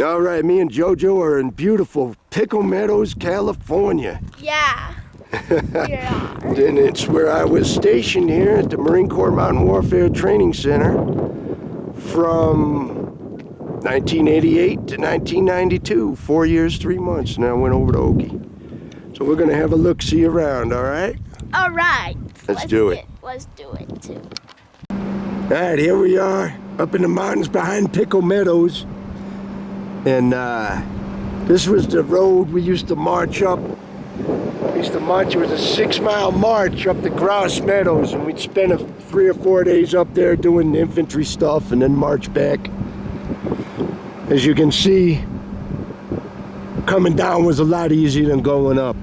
All right, me and JoJo are in beautiful Pickle Meadows, California. Yeah. Yeah. And it's where I was stationed here at the Marine Corps Mountain Warfare Training Center from 1988 to 1992, 4 years, 3 months, and I went over to Okie. So we're gonna have a look-see around, all right? All right. Let's do it. Let's do it too. All right, here we are up in the mountains behind Pickle Meadows. And this was the road we used to march up. We used to march, it was a 6-mile march up the Grouse Meadows, and we'd spend 3 or 4 days up there doing infantry stuff and then march back. As you can see, coming down was a lot easier than going up.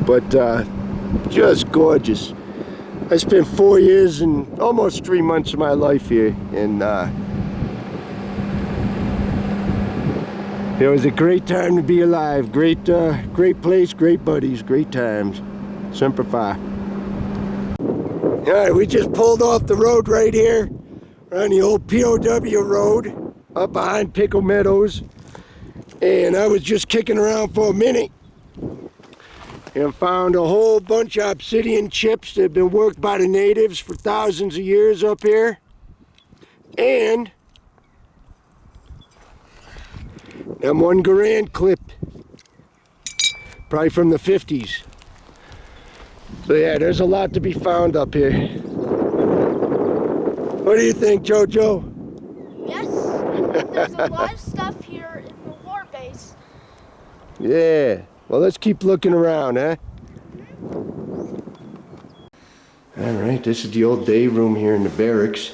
But just gorgeous. I spent 4 years and almost 3 months of my life here, and it was a great time to be alive. Great place, great buddies, great times. Semper Fi. All right, we just pulled off the road right here. We're on the old POW road up behind Pickle Meadows. And I was just kicking around for a minute and found a whole bunch of obsidian chips that have been worked by the natives for thousands of years up here. And M1 Garand clip, probably from the 50s. So yeah, there's a lot to be found up here. What do you think, JoJo? Yes. There's a lot of stuff here in the war base. Yeah. Well, let's keep looking around, huh? All right, this is the old day room here in the barracks.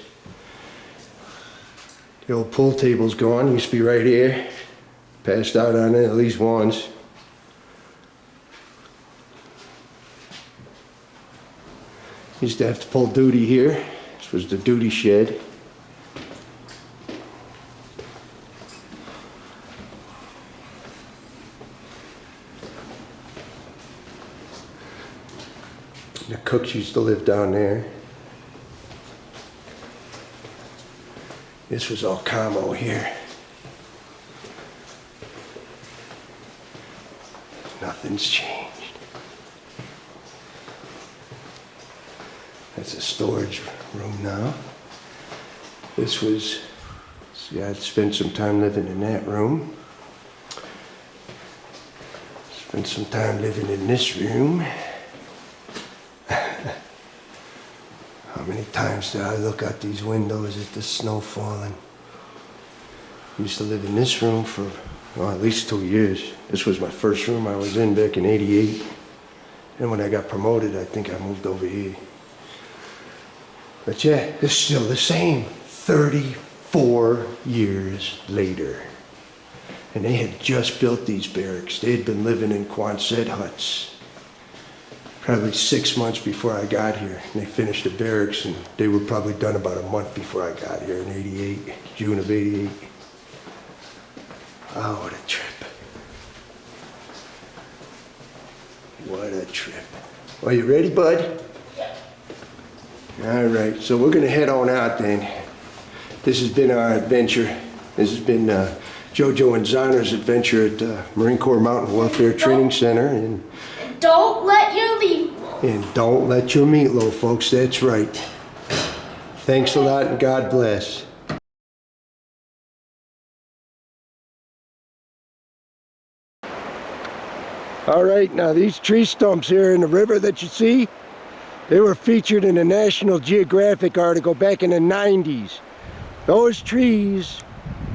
The old pool table's gone. Used to be right here. Passed out on it at least once. Used to have to pull duty here. This was the duty shed. The cooks used to live down there. This was all camo here. Nothing's changed. That's a storage room now. This was, see, I'd spent some time living in that room. Spent some time living in this room. How many times did I look out these windows at the snow falling? Used to live in this room for, well, at least 2 years. This was my first room I was in back in '88. And when I got promoted, I think I moved over here. But yeah, it's still the same 34 years later. And they had just built these barracks. They had been living in Quonset huts probably 6 months before I got here. And they finished the barracks, and they were probably done about a month before I got here in '88, June of '88. Oh, what a trip. What a trip. Are you ready, bud? Yeah. All right, so we're gonna head on out then. This has been our adventure. This has been JoJo and Zonner's adventure at Marine Corps Mountain Warfare Training Center. And don't let your leave. And don't let your meatloaf, folks, that's right. Thanks a lot and God bless. All right, now these tree stumps here in the river that you see, they were featured in a National Geographic article back in the 90s. Those trees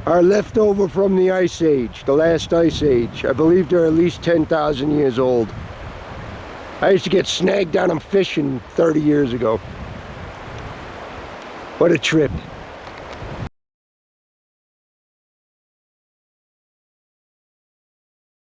are left over from the Ice Age, the last Ice Age. I believe they're at least 10,000 years old. I used to get snagged on them fishing 30 years ago. What a trip.